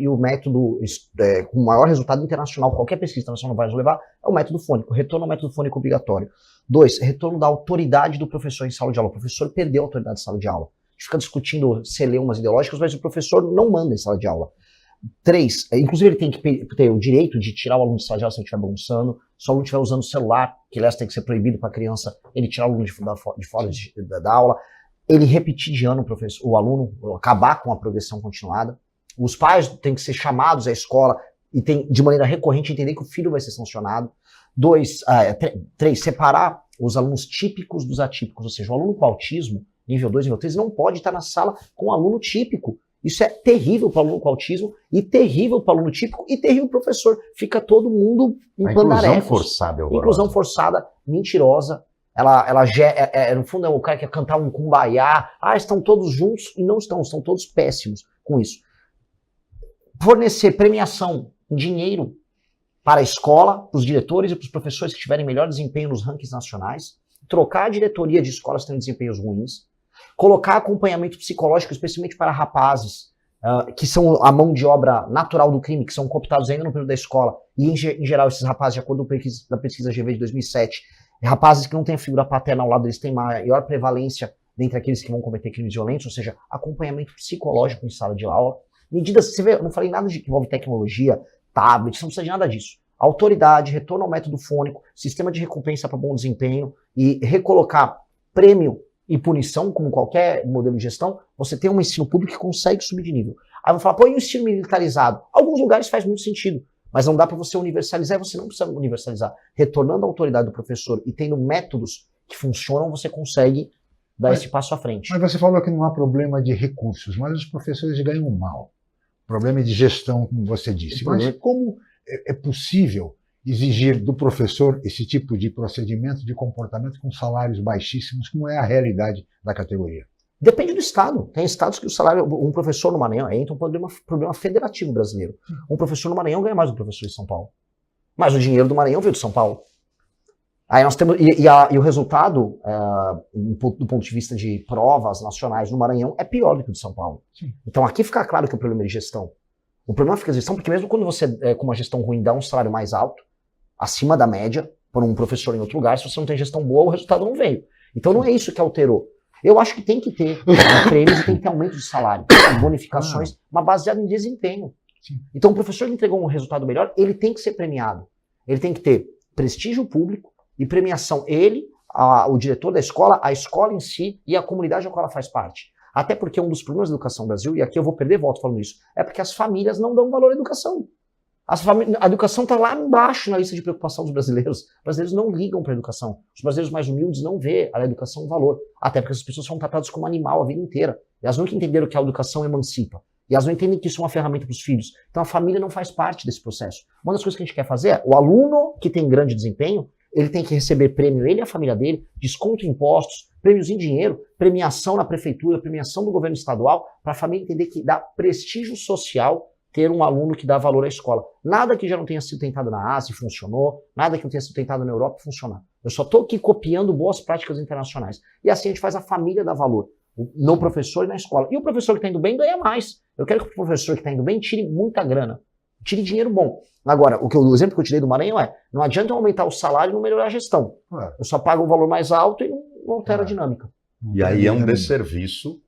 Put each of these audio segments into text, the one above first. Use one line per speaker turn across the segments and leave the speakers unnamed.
E o método com maior resultado internacional, qualquer pesquisa internacional vai nos levar, é o método fônico. Retorno ao método fônico obrigatório. 2, retorno da autoridade do professor em sala de aula. O professor perdeu a autoridade em sala de aula. A gente fica discutindo celeumas ideológicos, mas o professor não manda em sala de aula. 3, inclusive ele tem que ter o direito de tirar o aluno de sala de aula se ele estiver bagunçando. Se o aluno estiver usando o celular, que aliás tem que ser proibido para a criança, ele tirar o aluno de fora da aula. Ele repetir de ano o aluno, acabar com a progressão continuada. Os pais têm que ser chamados à escola e tem, de maneira recorrente, entender que o filho vai ser sancionado. 3, separar os alunos típicos dos atípicos, ou seja, o aluno com autismo, nível 2, nível 3, não pode estar na sala com um aluno típico. Isso é terrível para o aluno com autismo, e terrível para o aluno típico, e terrível para o professor. Fica todo mundo em pandarecos.
Inclusão forçada,
inclusão forçada, mentirosa. No fundo, é o cara que quer cantar um kumbaya. Estão todos juntos, e não estão todos péssimos com isso. Fornecer premiação em dinheiro para a escola, para os diretores e para os professores que tiverem melhor desempenho nos rankings nacionais, trocar a diretoria de escolas que têm desempenhos ruins, colocar acompanhamento psicológico, especialmente para rapazes, que são a mão de obra natural do crime, que são cooptados ainda no período da escola, e em geral esses rapazes, de acordo com a pesquisa GV de 2007, rapazes que não têm a figura paterna ao lado deles têm maior prevalência dentre aqueles que vão cometer crimes violentos, ou seja, acompanhamento psicológico em sala de aula. Medidas, você vê, eu não falei nada de que envolve tecnologia, tablet, você não precisa de nada disso. Autoridade, retorno ao método fônico, sistema de recompensa para bom desempenho e recolocar prêmio e punição, como qualquer modelo de gestão. Você tem um ensino público que consegue subir de nível. Aí vão falar, e o ensino militarizado? Alguns lugares faz muito sentido, mas não dá para você universalizar, e você não precisa universalizar. Retornando à autoridade do professor e tendo métodos que funcionam, você consegue dar esse passo à frente.
Mas você falou que não há problema de recursos, mas os professores ganham mal. Problema de gestão, como você disse. Mas como é possível exigir do professor esse tipo de procedimento, de comportamento com salários baixíssimos, como é a realidade da categoria?
Depende do estado. Tem estados que o salário, um professor no Maranhão, entra um problema federativo brasileiro. Um professor no Maranhão ganha mais do que um professor de São Paulo. Mas o dinheiro do Maranhão veio de São Paulo. Aí nós temos, e o resultado, do ponto de vista de provas nacionais no Maranhão, é pior do que o de São Paulo. Sim. Então aqui fica claro que o problema é de gestão. O problema fica de gestão, porque mesmo quando você, com uma gestão ruim, dá um salário mais alto, acima da média, por um professor em outro lugar, se você não tem gestão boa, o resultado não veio. Então não é isso que alterou. Eu acho que tem que ter prêmios e tem que ter aumento de salário, bonificações, mas baseado em desempenho. Sim. Então o professor que entregou um resultado melhor, ele tem que ser premiado. Ele tem que ter prestígio público e premiação. Ele, o diretor da escola, a escola em si e a comunidade a qual ela faz parte. Até porque um dos problemas da educação no Brasil, e aqui eu vou perder voto falando isso, é porque as famílias não dão valor à educação. A educação está lá embaixo na lista de preocupação dos brasileiros. Os brasileiros não ligam para a educação. Os brasileiros mais humildes não vê a educação um valor. Até porque as pessoas são tratadas como animal a vida inteira. E elas nunca entenderam que a educação emancipa. E elas não entendem que isso é uma ferramenta para os filhos. Então a família não faz parte desse processo. Uma das coisas que a gente quer fazer é, o aluno que tem grande desempenho, ele tem que receber prêmio, ele e a família dele, desconto em impostos, prêmios em dinheiro, premiação na prefeitura, premiação do governo estadual, para a família entender que dá prestígio social ter um aluno que dá valor à escola. Nada que já não tenha sido tentado na Ásia funcionou, nada que não tenha sido tentado na Europa funcionar. Eu só estou aqui copiando boas práticas internacionais. E assim a gente faz a família dar valor no professor e na escola. E o professor que está indo bem ganha mais. Eu quero que o professor que está indo bem tire muita grana, tire dinheiro bom. Agora, o exemplo que eu tirei do Maranhão é, não adianta eu aumentar o salário e não melhorar a gestão. Eu só pago um valor mais alto e não altera a dinâmica.
E aí é um desserviço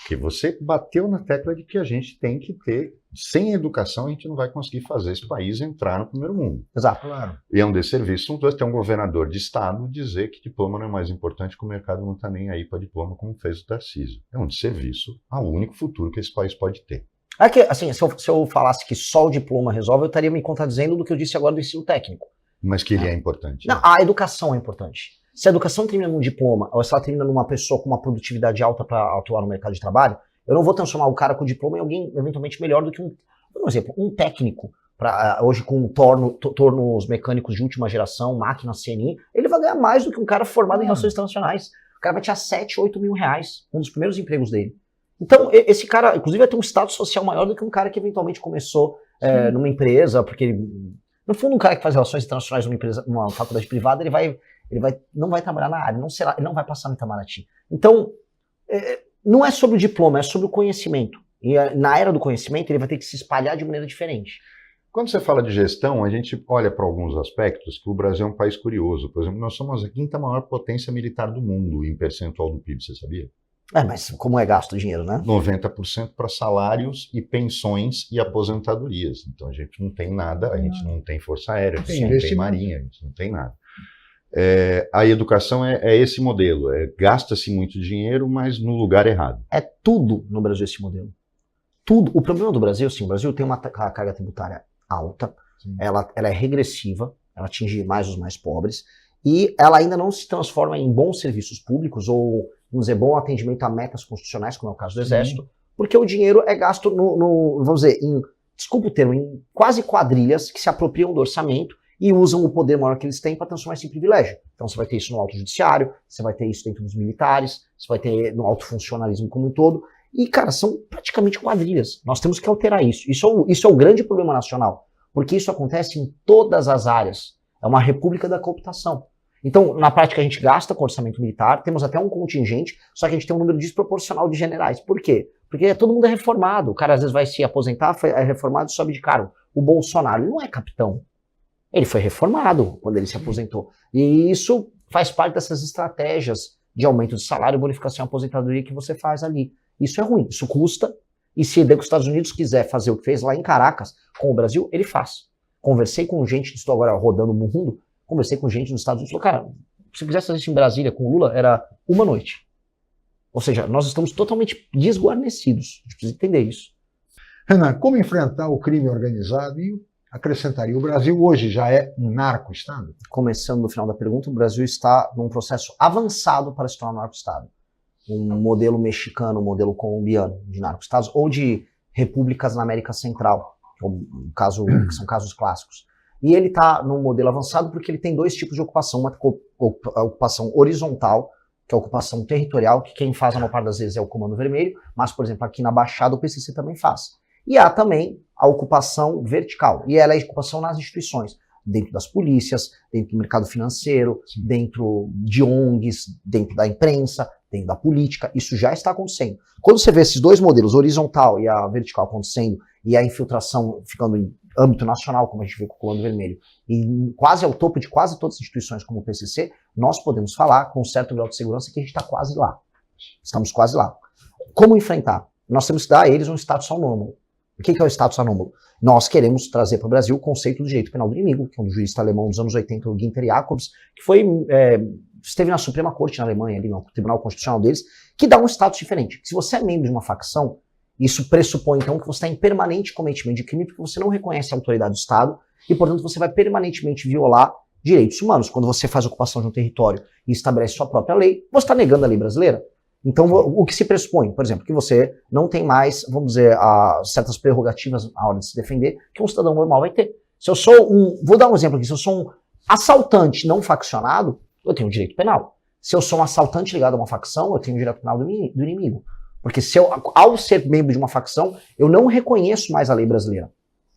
que você bateu na tecla de que a gente tem que ter. Sem educação, a gente não vai conseguir fazer esse país entrar no primeiro mundo.
Exato.
Claro. E é um desserviço ter um governador de estado dizer que diploma não é mais importante, que o mercado não está nem aí para diploma, como fez o Tarcísio. É um desserviço ao único futuro que esse país pode ter.
É que, assim, se eu falasse que só o diploma resolve, eu estaria me contradizendo do que eu disse agora do ensino técnico.
Mas que ele é importante.
Não, a educação é importante. Se a educação termina num diploma, ou se ela termina numa pessoa com uma produtividade alta para atuar no mercado de trabalho, eu não vou transformar o cara com diploma em alguém eventualmente melhor do que por exemplo, um técnico, hoje com tornos mecânicos de última geração, máquina CNI, ele vai ganhar mais do que um cara formado em relações internacionais. O cara vai tirar 7, 8 mil reais, um dos primeiros empregos dele. Então, esse cara, inclusive, vai ter um status social maior do que um cara que eventualmente começou numa empresa, porque ele, no fundo, um cara que faz relações internacionais numa empresa, numa faculdade privada, não vai trabalhar na área, ele não vai passar no Itamaraty. Então, não é sobre o diploma, é sobre o conhecimento. E na era do conhecimento, ele vai ter que se espalhar de maneira diferente.
Quando você fala de gestão, a gente olha para alguns aspectos que o Brasil é um país curioso. Por exemplo, nós somos a 5ª maior potência militar do mundo em percentual do PIB, você sabia?
Mas como é gasto o dinheiro, né?
90% para salários e pensões e aposentadorias. Então a gente não tem nada, a gente não tem força aérea, a gente não tem marinha, a gente não tem nada. A educação é esse modelo, gasta-se muito dinheiro, mas no lugar errado.
É tudo no Brasil esse modelo. Tudo. O problema do Brasil, sim, o Brasil tem uma carga tributária alta, ela é regressiva, ela atinge mais os mais pobres, e ela ainda não se transforma em bons serviços públicos ou, vamos dizer, bom atendimento a metas constitucionais, como é o caso do Exército, porque o dinheiro é gasto vamos dizer, desculpa o termo, em quase quadrilhas que se apropriam do orçamento e usam o poder maior que eles têm para transformar isso em privilégio. Então você vai ter isso no alto judiciário, você vai ter isso dentro dos militares, você vai ter no alto funcionalismo como um todo, e, cara, são praticamente quadrilhas. Nós temos que alterar isso. Isso é o grande problema nacional, porque isso acontece em todas as áreas. É uma república da cooptação. Então, na prática, a gente gasta com orçamento militar, temos até um contingente, só que a gente tem um número desproporcional de generais. Por quê? Porque todo mundo é reformado. O cara, às vezes, vai se aposentar, é reformado e sobe de cargo. O Bolsonaro, ele não é capitão. Ele foi reformado quando ele se aposentou. E isso faz parte dessas estratégias de aumento de salário, bonificação e aposentadoria que você faz ali. Isso é ruim, isso custa, e se os Estados Unidos quiser fazer o que fez lá em Caracas com o Brasil, ele faz. Conversei com gente, estou agora rodando o mundo, conversei com gente nos Estados Unidos, falou, cara, se eu quisesse fazer isso em Brasília com o Lula, era uma noite. Ou seja, nós estamos totalmente desguarnecidos, a gente precisa entender isso.
Renan, como enfrentar o crime organizado? E acrescentaria, o Brasil hoje já é um narco-estado?
Começando no final da pergunta, o Brasil está num processo avançado para se tornar um narco-estado. Um modelo mexicano, um modelo colombiano de narco-estados, ou de repúblicas na América Central, que são casos clássicos. E ele está num modelo avançado porque ele tem dois tipos de ocupação. Uma ocupação horizontal, que é a ocupação territorial, que quem faz a maior parte das vezes é o Comando Vermelho, mas, por exemplo, aqui na Baixada o PCC também faz. E há também a ocupação vertical, e ela é a ocupação nas instituições, dentro das polícias, dentro do mercado financeiro, dentro de ONGs, dentro da imprensa, dentro da política. Isso já está acontecendo. Quando você vê esses dois modelos, horizontal e a vertical, acontecendo, e a infiltração ficando em âmbito nacional, como a gente vê com o Comando Vermelho, e quase ao topo de quase todas as instituições como o PCC, nós podemos falar com um certo grau de segurança que a gente está quase lá. Estamos quase lá. Como enfrentar? Nós temos que dar a eles um status anômalo. O que é o status anômalo? Nós queremos trazer para o Brasil o conceito do direito penal do inimigo, que é um jurista alemão dos anos 80, o Günther Jacobs, que esteve na Suprema Corte na Alemanha, ali no Tribunal Constitucional deles, que dá um status diferente. Se você é membro de uma facção, isso pressupõe, então, que você está em permanente cometimento de crime, porque você não reconhece a autoridade do Estado, e, portanto, você vai permanentemente violar direitos humanos. Quando você faz ocupação de um território e estabelece sua própria lei, você está negando a lei brasileira. Então, o que se pressupõe, por exemplo, que você não tem mais, vamos dizer, certas prerrogativas à hora de se defender que um cidadão normal vai ter. Se eu sou vou dar um exemplo aqui, se eu sou um assaltante não faccionado, eu tenho direito penal. Se eu sou um assaltante ligado a uma facção, eu tenho direito penal do inimigo. Porque ao ser membro de uma facção, eu não reconheço mais a lei brasileira.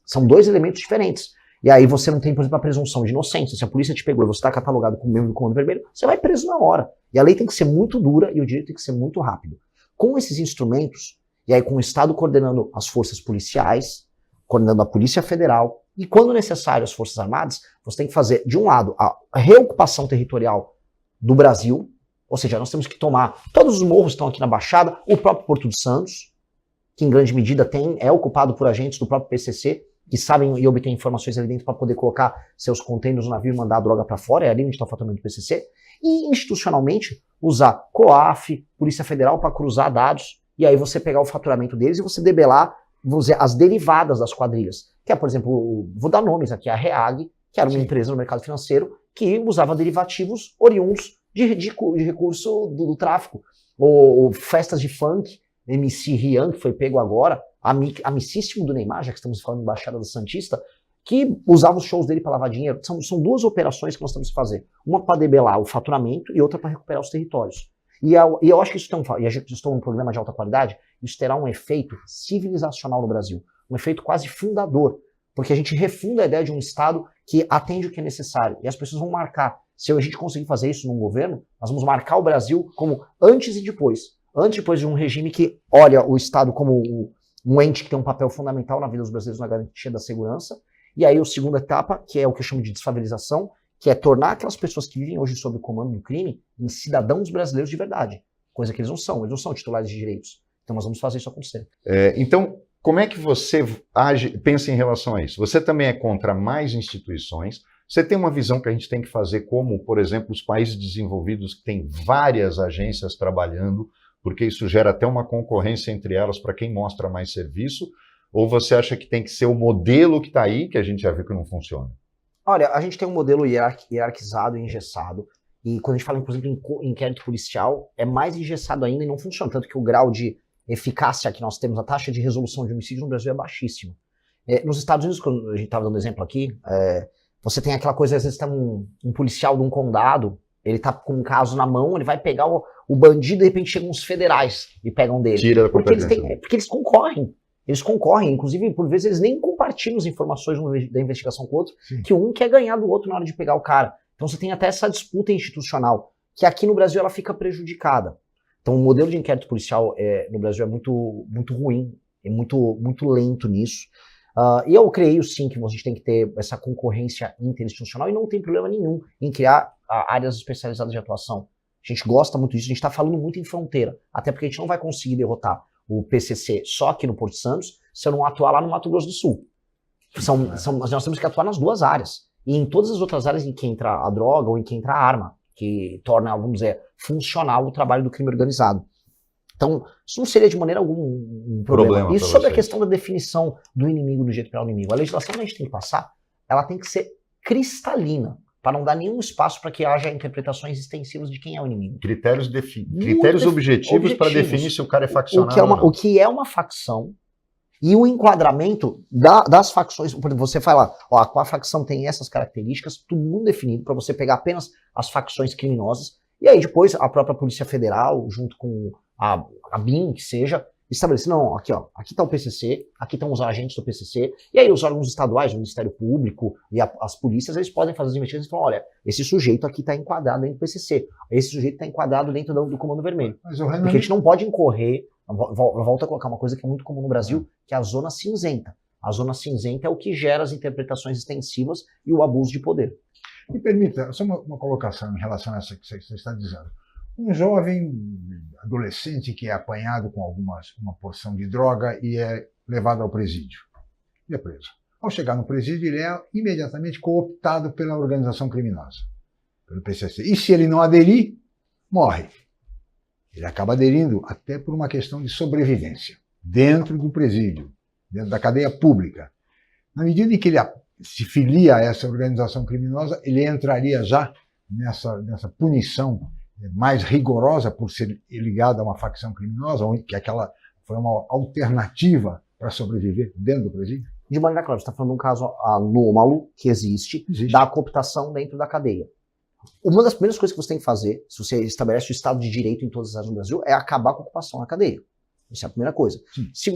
São dois elementos diferentes. E aí você não tem, por exemplo, a presunção de inocência. Se a polícia te pegou e você está catalogado como membro do Comando Vermelho, você vai preso na hora. E a lei tem que ser muito dura e o direito tem que ser muito rápido. Com esses instrumentos, e aí com o Estado coordenando as forças policiais, coordenando a Polícia Federal, e quando necessário as Forças Armadas, você tem que fazer, de um lado, a reocupação territorial do Brasil, ou seja, nós temos que tomar, todos os morros estão aqui na Baixada, o próprio Porto de Santos, que em grande medida é ocupado por agentes do próprio PCC, que sabem e obtêm informações ali dentro para poder colocar seus contêineros no navio e mandar a droga para fora, é ali onde está o faturamento do PCC, e institucionalmente usar COAF, Polícia Federal para cruzar dados, e aí você pegar o faturamento deles e você debelar, vamos dizer, as derivadas das quadrilhas, que é, por exemplo, vou dar nomes aqui, a REAG, que era uma empresa no mercado financeiro que usava derivativos oriundos de recurso do tráfico, ou festas de funk, MC Rian, que foi pego agora, amicíssimo do Neymar, já que estamos falando de Baixada da Santista, que usava os shows dele para lavar dinheiro. São duas operações que nós temos que fazer. Uma para debelar o faturamento e outra para recuperar os territórios. E eu acho que isso e a gente estou num programa de alta qualidade, isso terá um efeito civilizacional no Brasil, um efeito quase fundador, porque a gente refunda a ideia de um Estado que atende o que é necessário. E as pessoas vão marcar. Se a gente conseguir fazer isso num governo, nós vamos marcar o Brasil como antes e depois. Antes e depois de um regime que olha o Estado como um ente que tem um papel fundamental na vida dos brasileiros na garantia da segurança. E aí a segunda etapa, que é o que eu chamo de desfavelização, que é tornar aquelas pessoas que vivem hoje sob o comando do crime em cidadãos brasileiros de verdade. Coisa que eles não são titulares de direitos. Então nós vamos fazer isso acontecer.
Então, como é que você pensa em relação a isso? Você também é contra mais instituições? Você tem uma visão que a gente tem que fazer como, por exemplo, os países desenvolvidos que têm várias agências trabalhando, porque isso gera até uma concorrência entre elas para quem mostra mais serviço? Ou você acha que tem que ser o modelo que está aí, que a gente já viu que não funciona?
Olha, a gente tem um modelo hierarquizado e engessado, e quando a gente fala, por exemplo, em inquérito policial, é mais engessado ainda e não funciona, tanto que o grau de eficácia que nós temos, a taxa de resolução de homicídio no Brasil é baixíssima. Nos Estados Unidos, quando a gente estava dando exemplo aqui, você tem aquela coisa, às vezes tem um policial de um condado, ele tá com um caso na mão, ele vai pegar o bandido e de repente chegam uns federais e pegam dele.
Tira da
porque eles concorrem. Eles concorrem, inclusive, por vezes, eles nem compartilham as informações da investigação com o outro,
Sim.
que um quer ganhar do outro na hora de pegar o cara. Então você tem até essa disputa institucional, que aqui no Brasil ela fica prejudicada. Então o modelo de inquérito policial no Brasil é muito, muito ruim, é muito, muito lento nisso. E eu creio sim que a gente tem que ter essa concorrência interinstitucional e não tem problema nenhum em criar áreas especializadas de atuação. A gente gosta muito disso, a gente está falando muito em fronteira, até porque a gente não vai conseguir derrotar o PCC só aqui no Porto Santos se eu não atuar lá no Mato Grosso do Sul. Nós temos que atuar nas duas áreas. E em todas as outras áreas em que entra a droga ou em que entra a arma, que torna, vamos dizer, funcional o trabalho do crime organizado. Então, isso não seria de maneira alguma um problema. E sobre a questão da definição do inimigo do jeito para o inimigo, a legislação que a gente tem que passar, ela tem que ser cristalina, para não dar nenhum espaço para que haja interpretações extensivas de quem é o inimigo.
Critérios objetivos para definir se o cara é faccionado.
O que é uma facção e o enquadramento das facções. Por exemplo, você fala, a facção tem essas características, tudo muito definido, para você pegar apenas as facções criminosas, e aí depois a própria Polícia Federal, junto com a BIM, que seja, estabelecer, não, aqui está o PCC, aqui estão os agentes do PCC, e aí os órgãos estaduais, o Ministério Público e as polícias, eles podem fazer as investigações e falar, olha, esse sujeito aqui está enquadrado dentro do PCC, esse sujeito está enquadrado dentro do Comando Vermelho. Porque a gente não pode incorrer, volta a colocar uma coisa que é muito comum no Brasil, que é a zona cinzenta. A zona cinzenta é o que gera as interpretações extensivas e o abuso de poder.
Me permita, só uma colocação em relação a essa que você está dizendo. Um jovem adolescente que é apanhado com uma porção de droga e é levado ao presídio. E é preso. Ao chegar no presídio, ele é imediatamente cooptado pela organização criminosa, pelo PCC. E se ele não aderir, morre. Ele acaba aderindo até por uma questão de sobrevivência, dentro do presídio, dentro da cadeia pública. Na medida em que ele se filia a essa organização criminosa, ele entraria já nessa punição mais rigorosa por ser ligado a uma facção criminosa, que aquela foi uma alternativa para sobreviver dentro do presídio?
De maneira clara, você está falando de um caso anômalo que existe, da cooptação dentro da cadeia. Uma das primeiras coisas que você tem que fazer, se você estabelece o Estado de Direito em todas as áreas do Brasil, é acabar com a ocupação na cadeia. Isso é a primeira coisa.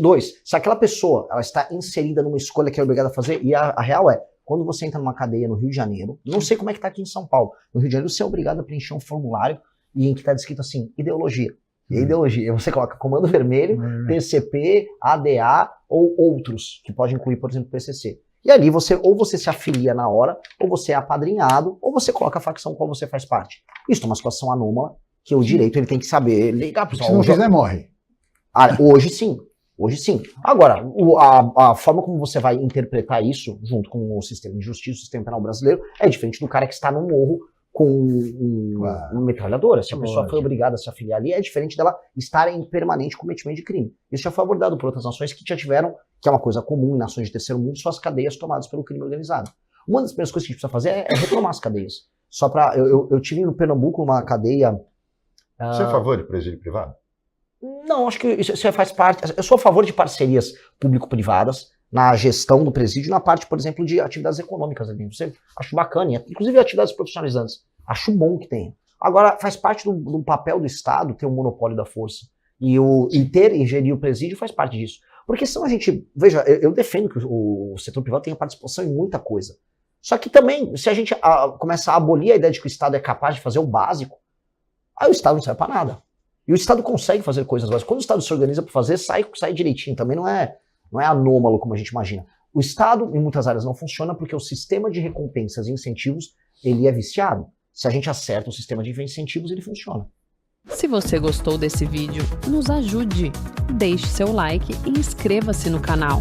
Dois, se aquela pessoa ela está inserida numa escolha que é obrigada a fazer, e a real é, quando você entra numa cadeia no Rio de Janeiro, não sei como é que está aqui em São Paulo, no Rio de Janeiro você é obrigado a preencher um formulário e em que está descrito assim, ideologia. E a ideologia, você coloca Comando Vermelho, PCP, ADA ou outros, que pode incluir, por exemplo, PCC. E ali ou você se afilia na hora, ou você é apadrinhado, ou você coloca a facção qual você faz parte. Isso é uma situação anômala, que o direito ele tem que saber ligar.
Se não fizer, morre.
Hoje sim. Hoje sim. Agora, a forma como você vai interpretar isso, junto com o sistema de justiça, o sistema penal brasileiro, é diferente do cara que está no morro com uma metralhadora. Se a pessoa foi obrigada a se afiliar ali, é diferente dela estar em permanente cometimento de crime. Isso já foi abordado por outras nações que já tiveram, que é uma coisa comum em nações de terceiro mundo, suas cadeias tomadas pelo crime organizado. Uma das primeiras coisas que a gente precisa fazer é retomar as cadeias. Só para eu tive no Pernambuco uma cadeia...
Você é a favor de presídio privado?
Não, acho que isso faz parte... Eu sou a favor de parcerias público-privadas na gestão do presídio, na parte, por exemplo, de atividades econômicas ali. Você acho bacana, inclusive atividades profissionalizantes. Acho bom que tenha. Agora, faz parte do papel do Estado ter um monopólio da força. E gerir o presídio faz parte disso. Porque senão a gente... Veja, eu defendo que o setor privado tenha participação em muita coisa. Só que também, se a gente começar a abolir a ideia de que o Estado é capaz de fazer o básico, aí o Estado não serve para nada. E o Estado consegue fazer coisas básicas. Quando o Estado se organiza para fazer, sai direitinho. Também não é anômalo como a gente imagina. O Estado, em muitas áreas, não funciona porque o sistema de recompensas e incentivos, ele é viciado. Se a gente acerta o sistema de incentivos, ele funciona.
Se você gostou desse vídeo, nos ajude. Deixe seu like e inscreva-se no canal.